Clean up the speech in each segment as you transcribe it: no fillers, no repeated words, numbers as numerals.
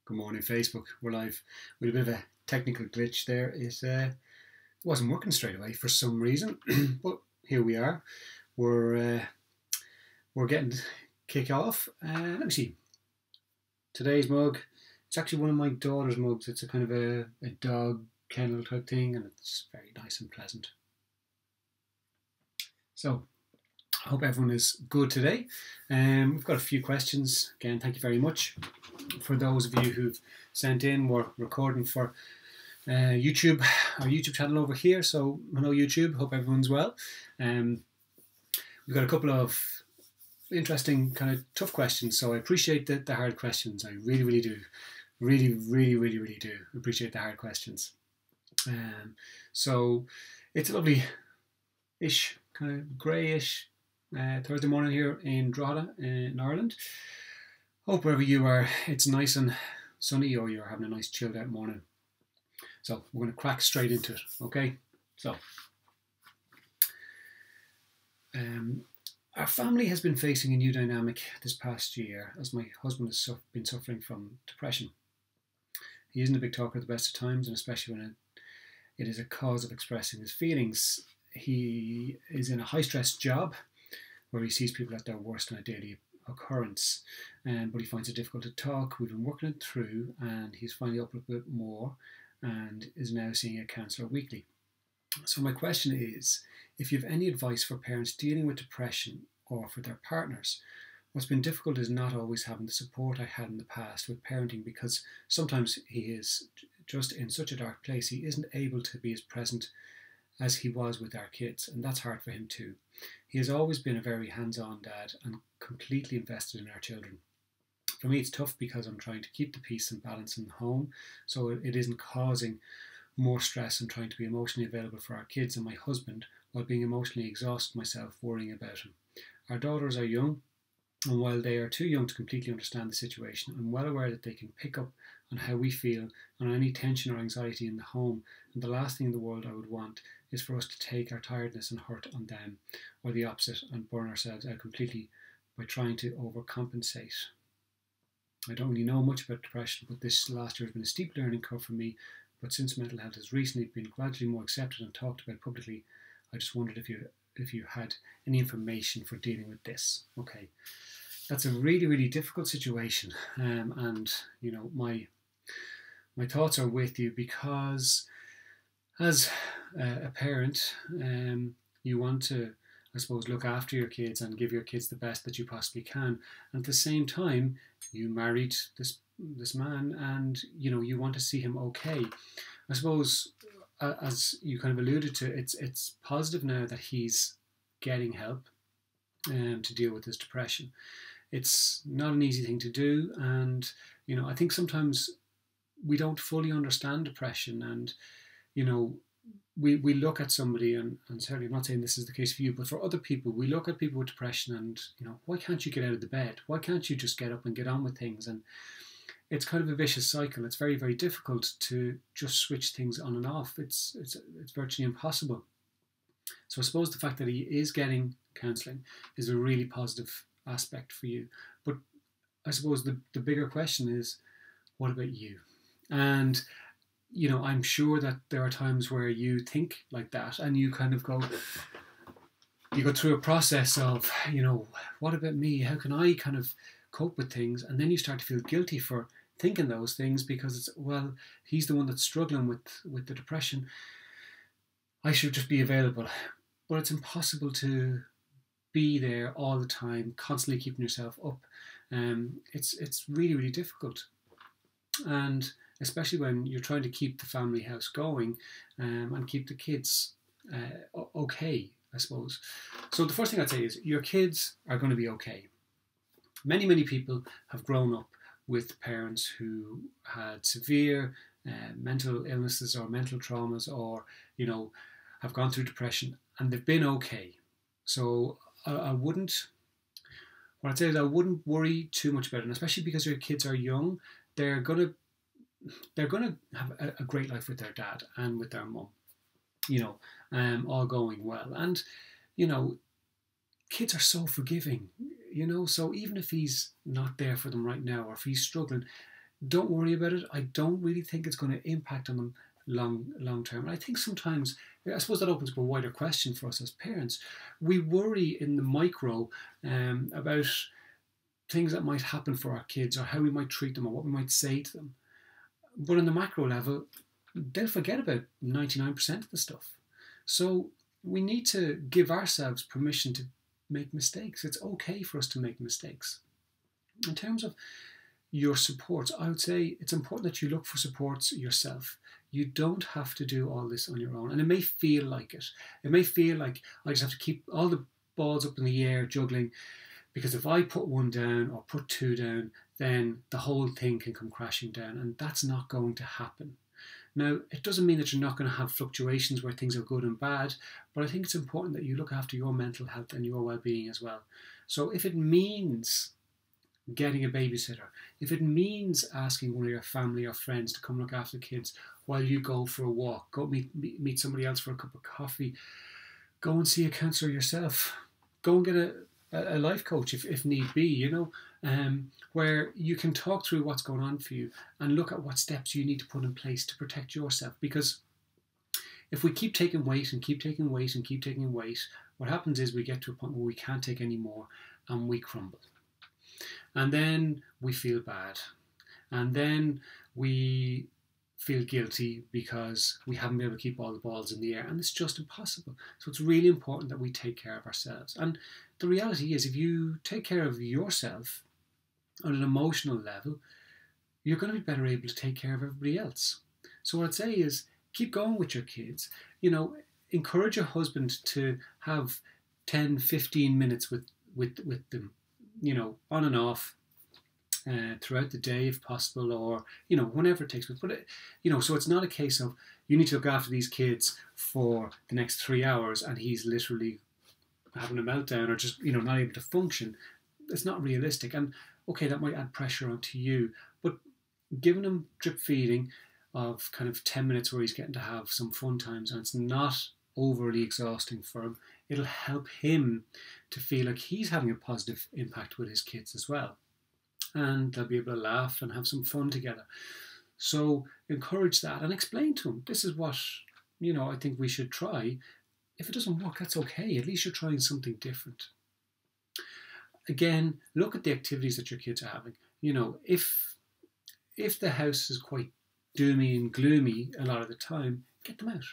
Good morning, Facebook. We're live. We had a bit of a technical glitch there. It wasn't working straight away for some reason, but here we are. We're getting kick off. Let me see. Today's mug. It's actually one of my daughter's mugs. It's a kind of a dog kennel type thing, and it's very nice and pleasant. So, I hope everyone is good today. We've got a few questions. Again, thank you very much. For those of you who've sent in, we're recording for YouTube, our YouTube channel over here. So, hello YouTube, hope everyone's well. We've got a couple of interesting, kind of tough questions. So I appreciate the hard questions. I really do. Really do appreciate the hard questions. So it's a lovely-ish, kind of greyish Thursday morning here in Drogheda in Ireland. Hope wherever you are, it's nice and sunny, or you're having a nice chilled out morning. So we're going to crack straight into it, okay? So, our family has been facing a new dynamic this past year as my husband has been suffering from depression. He isn't a big talker at the best of times, and especially when it is a cause of expressing his feelings. He is in a high-stress job where he sees people at their worst on a daily occurrence, but he finds it difficult to talk. We've been working it through, and he's finally up a bit more and is now seeing a counsellor weekly. So my question is, if you have any advice for parents dealing with depression or for their partners. What's been difficult is not always having the support I had in the past with parenting, because sometimes he is just in such a dark place, he isn't able to be as present as he was with our kids, and that's hard for him too. He has always been a very hands-on dad and completely invested in our children. For me, it's tough because I'm trying to keep the peace and balance in the home, so it isn't causing more stress and trying to be emotionally available for our kids and my husband while being emotionally exhausted myself worrying about him. Our daughters are young, and while they are too young to completely understand the situation, I'm well aware that they can pick up on how we feel and on any tension or anxiety in the home, and the last thing in the world I would want is for us to take our tiredness and hurt on them, or the opposite, and burn ourselves out completely by trying to overcompensate. I don't really know much about depression, but this last year has been a steep learning curve for me. But since mental health has recently been gradually more accepted and talked about publicly, I just wondered if you had any information for dealing with this. Okay, that's a really difficult situation, and you know my thoughts are with you, because as a parent, you want to, I suppose, look after your kids and give your kids the best that you possibly can. And at the same time, you married this man, and you know you want to see him okay. I suppose, as you kind of alluded to, it's positive now that he's getting help to deal with his depression. It's not an easy thing to do, and you know I think sometimes we don't fully understand depression, and you know we look at somebody, and certainly I'm not saying this is the case for you, but for other people, we look at people with depression and, you know, why can't you get out of the bed? Why can't you just get up and get on with things? And it's kind of a vicious cycle. It's very difficult to just switch things on and off. It's virtually impossible. So I suppose the fact that he is getting counselling is a really positive aspect for you. But I suppose the bigger question is, what about you? And you know, I'm sure that there are times where you think like that, and you kind of go through a process of, you know, what about me? How can I kind of cope with things? And then you start to feel guilty for thinking those things, because it's, well, he's the one that's struggling with the depression. I should just be available. But it's impossible to be there all the time, constantly keeping yourself up. It's really difficult. And especially when you're trying to keep the family house going and keep the kids okay, I suppose. So the first thing I'd say is your kids are going to be okay. Many people have grown up with parents who had severe mental illnesses or mental traumas, or, you know, have gone through depression, and they've been okay. So I wouldn't worry too much about it, and especially because your kids are young. They're gonna have a great life with their dad and with their mum, you know, all going well. And, you know, kids are so forgiving, you know, so even if he's not there for them right now, or if he's struggling, don't worry about it. I don't really think it's going to impact on them long term. And I think sometimes, I suppose that opens up a wider question for us as parents. We worry in the micro about things that might happen for our kids, or how we might treat them, or what we might say to them. But on the macro level, they'll forget about 99% of the stuff. So we need to give ourselves permission to make mistakes. It's okay for us to make mistakes. In terms of your supports, I would say it's important that you look for supports yourself. You don't have to do all this on your own. And it may feel like it. It may feel like I just have to keep all the balls up in the air juggling, because if I put one down or put two down, then the whole thing can come crashing down, and that's not going to happen. Now, it doesn't mean that you're not going to have fluctuations where things are good and bad, but I think it's important that you look after your mental health and your well-being as well. So if it means getting a babysitter, if it means asking one of your family or friends to come look after the kids while you go for a walk, go meet somebody else for a cup of coffee, go and see a counsellor yourself, go and get a life coach if need be, where you can talk through what's going on for you and look at what steps you need to put in place to protect yourself. Because if we keep taking weight and keep taking weight and keep taking weight, what happens is we get to a point where we can't take any more and we crumble. And then we feel bad. And then we feel guilty because we haven't been able to keep all the balls in the air, and it's just impossible. So it's really important that we take care of ourselves. And the reality is, if you take care of yourself on an emotional level, you're going to be better able to take care of everybody else. So what I'd say is, keep going with your kids. Encourage your husband to have 10, 15 minutes with them, on and off, throughout the day if possible, or whenever it takes. But so it's not a case of you need to look after these kids for the next 3 hours and he's literally having a meltdown or just not able to function. It's not realistic, and okay, that might add pressure onto you, but giving him drip feeding of kind of 10 minutes where he's getting to have some fun times and it's not overly exhausting for him, it'll help him to feel like he's having a positive impact with his kids as well. And they'll be able to laugh and have some fun together. So encourage that and explain to them, this is what, I think we should try. If it doesn't work, that's okay. At least you're trying something different. Again, look at the activities that your kids are having. If the house is quite doomy and gloomy a lot of the time, get them out.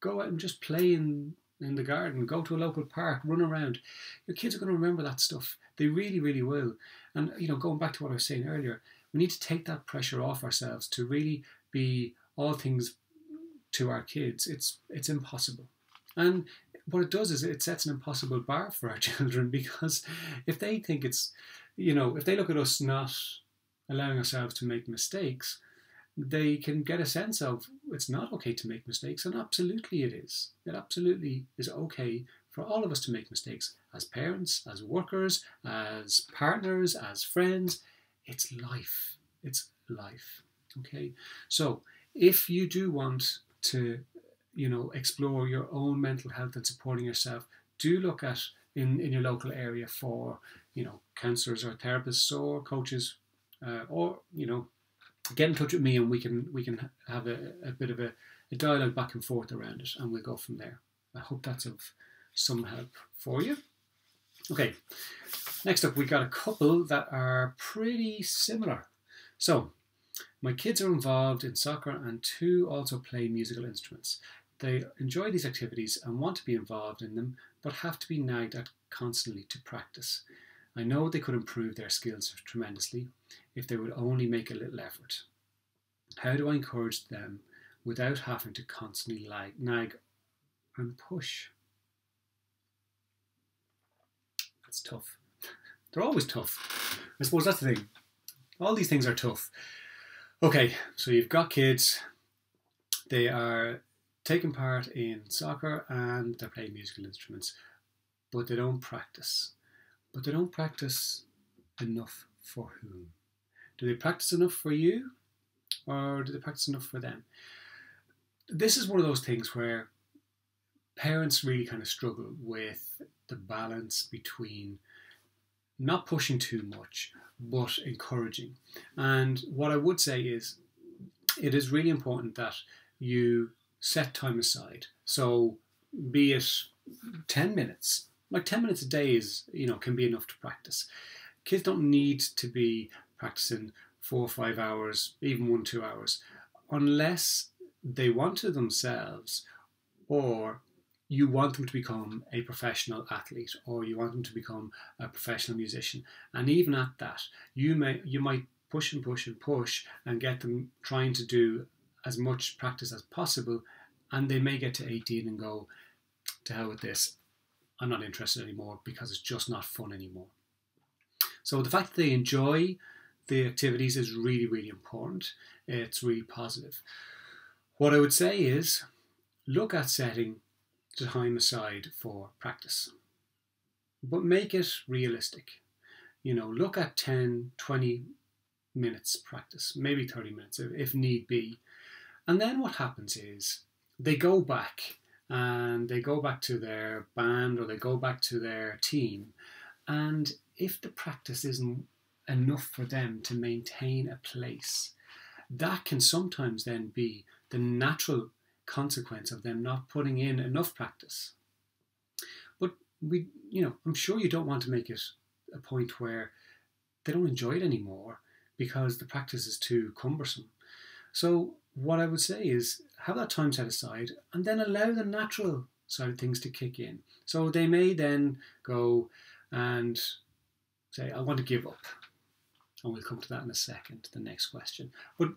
Go out and just play in the garden, go to a local park, run around. Your kids are going to remember that stuff. They really, really will. And, going back to what I was saying earlier, we need to take that pressure off ourselves to really be all things to our kids. It's impossible. And what it does is it sets an impossible bar for our children, because if they think it's, if they look at us not allowing ourselves to make mistakes, they can get a sense of it's not okay to make mistakes, and absolutely it is. It absolutely is okay for all of us to make mistakes, as parents, as workers, as partners, as friends. It's life. It's life. Okay? So if you do want to, explore your own mental health and supporting yourself, do look at in your local area for, counsellors or therapists or coaches, or, get in touch with me and we can have a bit of a dialogue back and forth around it, and we'll go from there. I hope that's of some help for you. Okay, next up we got a couple that are pretty similar. So, my kids are involved in soccer and two also play musical instruments. They enjoy these activities and want to be involved in them, but have to be nagged at constantly to practice. I know they could improve their skills tremendously if they would only make a little effort. How do I encourage them without having to constantly nag and push? That's tough. They're always tough. I suppose that's the thing. All these things are tough. Okay, so you've got kids. They are taking part in soccer and they're playing musical instruments, but they don't practice. But they don't practice enough for whom? Do they practice enough for you, or do they practice enough for them? This is one of those things where parents really kind of struggle with the balance between not pushing too much but encouraging. And what I would say is, it is really important that you set time aside. So be it 10 minutes, like 10 minutes a day is, can be enough to practice. Kids don't need to be practicing 4 or 5 hours, even 1 or 2 hours, unless they want to themselves, or you want them to become a professional athlete, or you want them to become a professional musician. And even at that, you might push and push and push and get them trying to do as much practice as possible, and they may get to 18 and go, to hell with this, I'm not interested anymore, because it's just not fun anymore. So the fact that they enjoy the activities is really, really important. It's really positive. What I would say is, look at setting time aside for practice, but make it realistic. Look at 10, 20 minutes practice, maybe 30 minutes if need be. And then what happens is they go back to their band, or they go back to their team. And if the practice isn't enough for them to maintain a place, that can sometimes then be the natural consequence of them not putting in enough practice. But I'm sure you don't want to make it a point where they don't enjoy it anymore because the practice is too cumbersome. So what I would say is, have that time set aside, and then allow the natural side of things to kick in. So they may then go and say, I want to give up. And we'll come to that in a second, the next question. But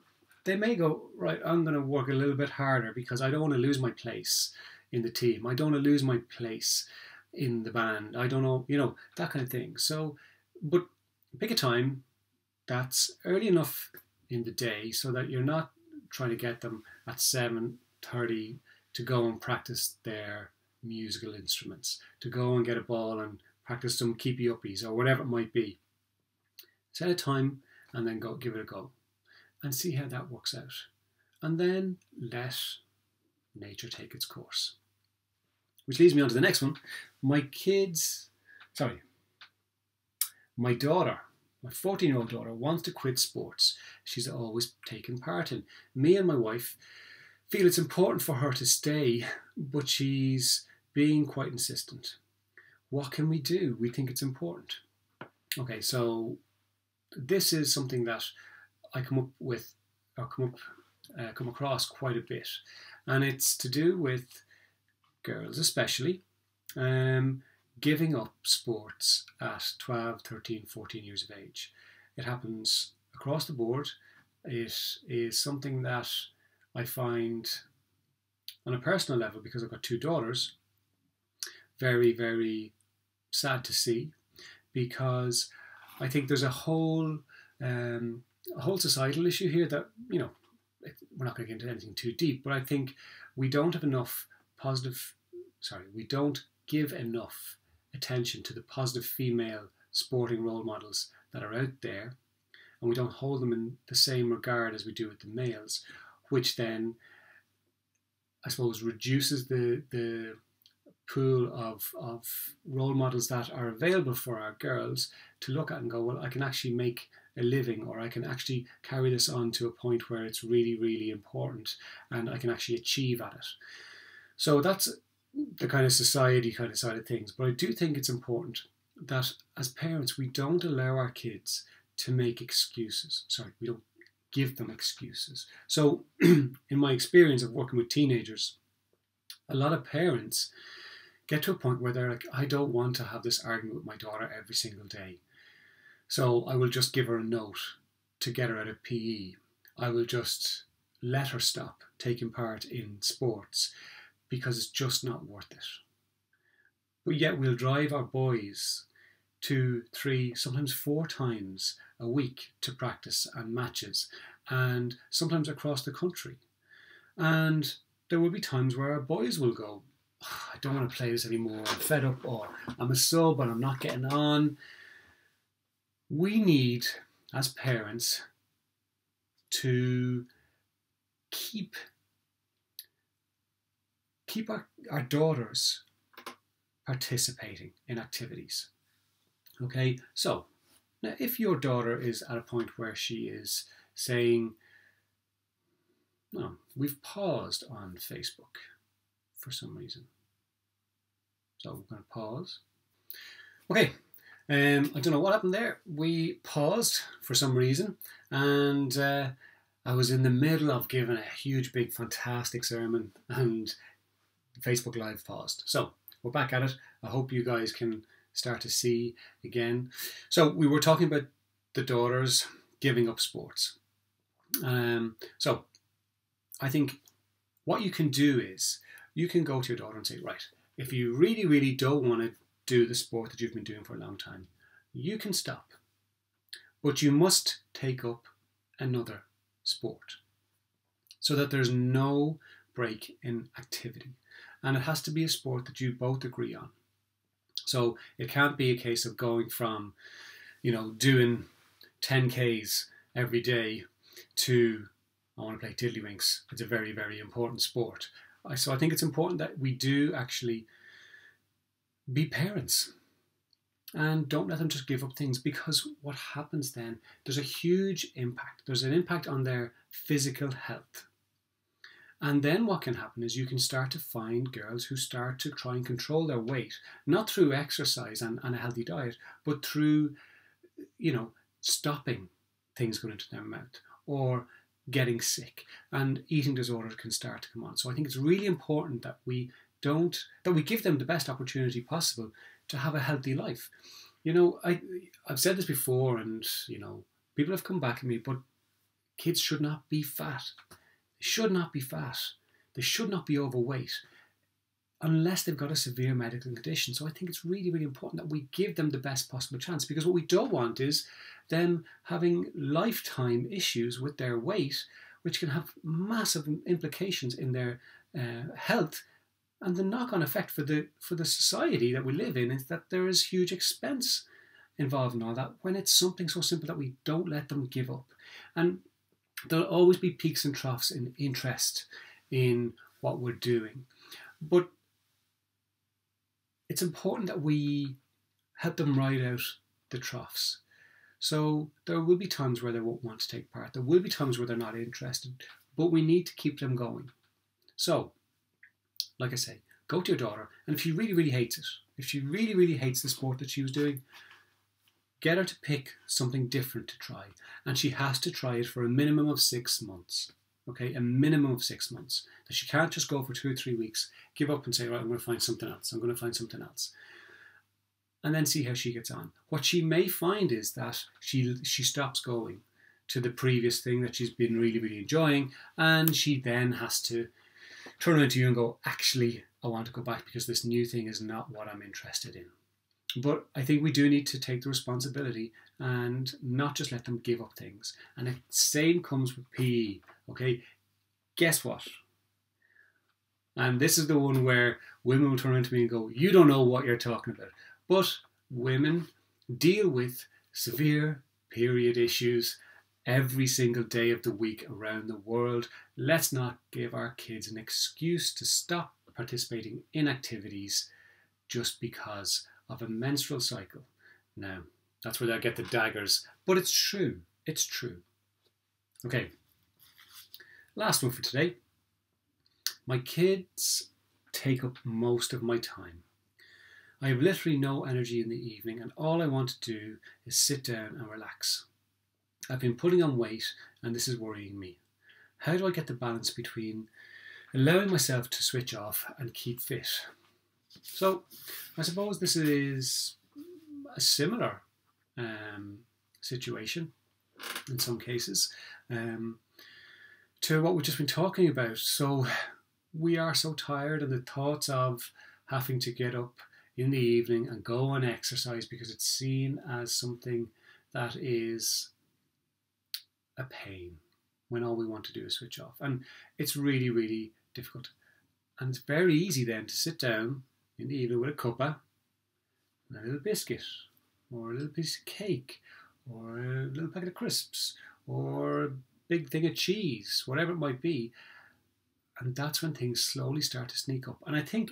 they may go, right, I'm going to work a little bit harder because I don't want to lose my place in the team. I don't want to lose my place in the band. I don't know, that kind of thing. So, but pick a time that's early enough in the day so that you're not trying to get them at 7:30 to go and practice their musical instruments, to go and get a ball and practice some keepy uppies or whatever it might be. Set a time and then go give it a go and see how that works out. And then let nature take its course. Which leads me on to the next one. My daughter, my 14-year-old daughter, wants to quit sports she's always taken part in. Me and my wife feel it's important for her to stay, but she's being quite insistent. What can we do? We think it's important. Okay, so this is something that I come across quite a bit, and it's to do with girls especially giving up sports at 12, 13, 14 years of age. It happens across the board. It is something that I find on a personal level, because I've got 2 daughters, very, very sad to see, because I think there's a whole societal issue here that, we're not going to get into anything too deep, but I think we don't give enough attention to the positive female sporting role models that are out there, and we don't hold them in the same regard as we do with the males, which then, I suppose, reduces the pool of role models that are available for our girls to look at and go, well, I can actually make a living, or I can actually carry this on to a point where it's really, really important and I can actually achieve at it. So that's the kind of society kind of side of things. But I do think it's important that as parents, we don't allow our kids to make excuses. We don't give them excuses. So in my experience of working with teenagers, a lot of parents get to a point where they're like, I don't want to have this argument with my daughter every single day. So I will just give her a note to get her out of PE. I will just let her stop taking part in sports because it's just not worth it. But yet we'll drive our boys 2, 3, sometimes 4 times a week to practice and matches, and sometimes across the country. And there will be times where our boys will go, I don't want to play this anymore, I'm fed up, or I'm a sub and I'm not getting on. We need, as parents, to keep our daughters participating in activities. Okay, so Now, if your daughter is at a point where she is saying, no, we've paused on Facebook for some reason. So we're going to pause. Okay, I don't know what happened there. We paused for some reason, and I was in the middle of giving a huge, big, fantastic sermon, and Facebook Live paused. So we're back at it. I hope you guys can start to see again. So we were talking about the daughters giving up sports. So I think what you can do is you can go to your daughter and say, right, if you really, really don't want to do the sport that you've been doing for a long time, you can stop. But you must take up another sport so that there's no break in activity. And it has to be a sport that you both agree on. So it can't be a case of going from, doing 10Ks every day to, I want to play tiddlywinks. It's a very, very important sport. So I think it's important that we do actually be parents and don't let them just give up things, because what happens then, there's a huge impact. There's an impact on their physical health. And then what can happen is you can start to find girls who start to try and control their weight, not through exercise and a healthy diet, but through, stopping things going into their mouth or getting sick, and eating disorders can start to come on. So I think it's really important that we give them the best opportunity possible to have a healthy life. I've said this before, and people have come back at me, but kids should not be fat. They should not be fat. They should not be overweight unless they've got a severe medical condition. So I think it's really, really important that we give them the best possible chance, because what we don't want is them having lifetime issues with their weight, which can have massive implications in their health. And the knock-on effect for the society that we live in is that there is huge expense involved in all that, when it's something so simple that we don't let them give up. And there'll always be peaks and troughs in interest in what we're doing. But it's important that we help them ride out the troughs. So there will be times where they won't want to take part. There will be times where they're not interested, but we need to keep them going. So, like I say, go to your daughter, and if she really, really hates it, if she really, really hates the sport that she was doing, get her to pick something different to try. And she has to try it for a minimum of 6 months. Okay, a minimum of 6 months. That she can't just go for 2 or 3 weeks, give up and say, right, I'm going to find something else. I'm going to find something else. And then see how she gets on. What she may find is that she stops going to the previous thing that she's been really, really enjoying, and she then has to turn around to you and go, actually, I want to go back because this new thing is not what I'm interested in. But I think we do need to take the responsibility and not just let them give up things. And the same comes with PE, okay? Guess what? And this is the one where women will turn around to me and go, you don't know what you're talking about. But women deal with severe period issues every single day of the week around the world. Let's not give our kids an excuse to stop participating in activities just because of a menstrual cycle. Now, that's where they'll get the daggers, but it's true. It's true. Okay, last one for today. My kids take up most of my time. I have literally no energy in the evening, and all I want to do is sit down and relax. I've been putting on weight, and this is worrying me. How do I get the balance between allowing myself to switch off and keep fit? So I suppose this is a similar situation in some cases to what we've just been talking about. So we are so tired, and the thoughts of having to get up in the evening and go and exercise because it's seen as something that is a pain when all we want to do is switch off. And it's really, really difficult. And it's very easy then to sit down in the evening with a cuppa and a little biscuit or a little piece of cake or a little packet of crisps or a big thing of cheese, whatever it might be. And that's when things slowly start to sneak up. And I think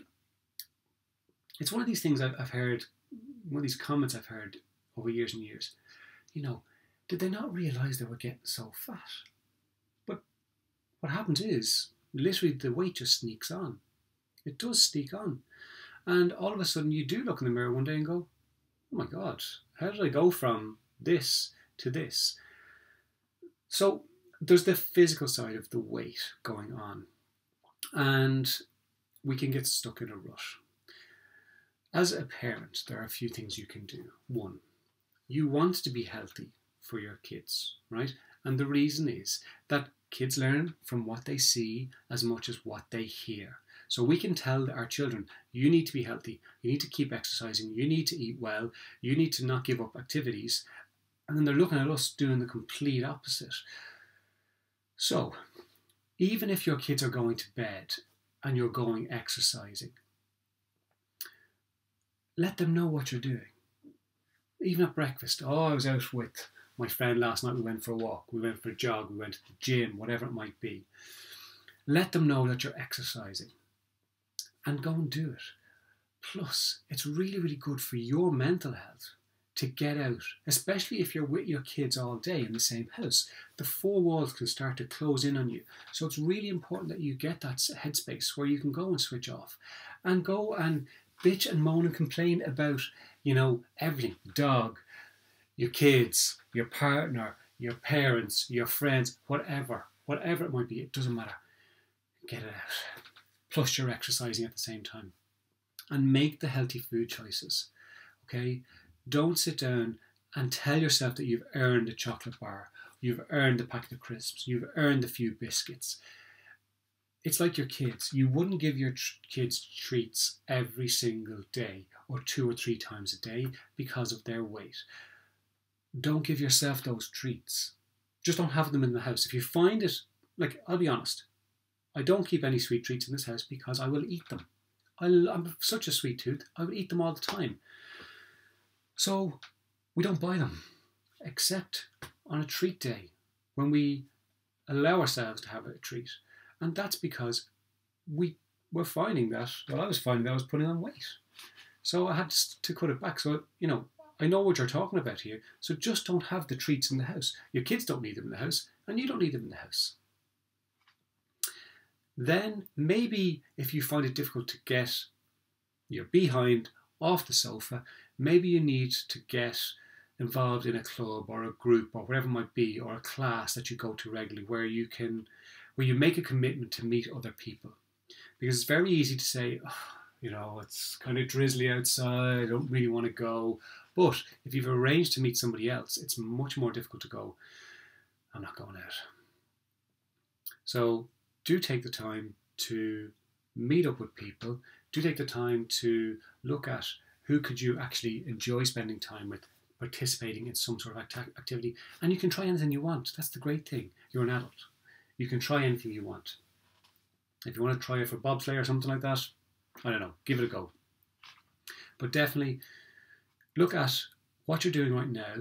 it's one of these things I've heard, one of these comments I've heard over years and years. did they not realise they were getting so fat? But what happens is, literally the weight just sneaks on. It does sneak on. And all of a sudden you do look in the mirror one day and go, oh my God, how did I go from this to this? So there's the physical side of the weight going on. And we can get stuck in a rut. As a parent, there are a few things you can do. One, you want to be healthy for your kids, right? And the reason is that kids learn from what they see as much as what they hear. So we can tell our children, you need to be healthy, you need to keep exercising, you need to eat well, you need to not give up activities. And then they're looking at us doing the complete opposite. So even if your kids are going to bed and you're going exercising, let them know what you're doing. Even at breakfast, I was out with my friend last night, we went for a walk, we went for a jog, we went to the gym, whatever it might be. Let them know that you're exercising and go and do it. Plus, it's really, really good for your mental health to get out, especially if you're with your kids all day in the same house. The four walls can start to close in on you. So it's really important that you get that headspace where you can go and switch off and go and bitch and moan and complain about, everything. Dog, your kids, your partner, your parents, your friends, whatever it might be, it doesn't matter. Get it out. Plus you're exercising at the same time. And make the healthy food choices, okay? Don't sit down and tell yourself that you've earned a chocolate bar, you've earned a packet of crisps, you've earned a few biscuits. It's like your kids. You wouldn't give your kids treats every single day or 2 or 3 times a day because of their weight. Don't give yourself those treats. Just don't have them in the house. If you find it, I'll be honest, I don't keep any sweet treats in this house because I will eat them. I'm such a sweet tooth, I will eat them all the time. So we don't buy them, except on a treat day when we allow ourselves to have a treat. And that's because we were finding that, I was finding that I was putting on weight. So I had to cut it back. So, I know what you're talking about here. So just don't have the treats in the house. Your kids don't need them in the house, and you don't need them in the house. Then maybe if you find it difficult to get your behind off the sofa, maybe you need to get involved in a club or a group or whatever it might be, or a class that you go to regularly where you make a commitment to meet other people. Because it's very easy to say, it's kind of drizzly outside, I don't really want to go. But if you've arranged to meet somebody else, it's much more difficult to go, I'm not going out. So do take the time to meet up with people. Do take the time to look at who could you actually enjoy spending time with, participating in some sort of activity. And you can try anything you want. That's the great thing. You're an adult. You can try anything you want. If you want to try it for bobsleigh or something like that, I don't know, give it a go. But definitely look at what you're doing right now,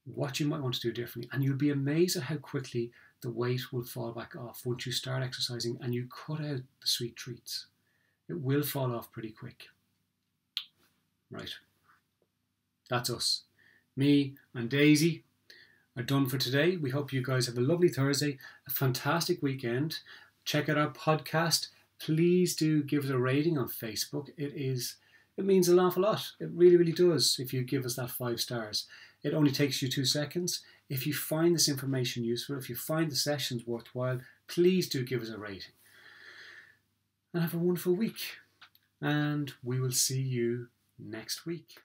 what you might want to do differently, and you'll be amazed at how quickly the weight will fall back off once you start exercising and you cut out the sweet treats. It will fall off pretty quick. Right. That's us. Me and Daisy are done for today. We hope you guys have a lovely Thursday, a fantastic weekend. Check out our podcast. Please do give us a rating on Facebook. It means an awful lot. It really, really does if you give us that 5 stars. It only takes you 2 seconds. If you find this information useful, if you find the sessions worthwhile, please do give us a rating. And have a wonderful week. And we will see you next week.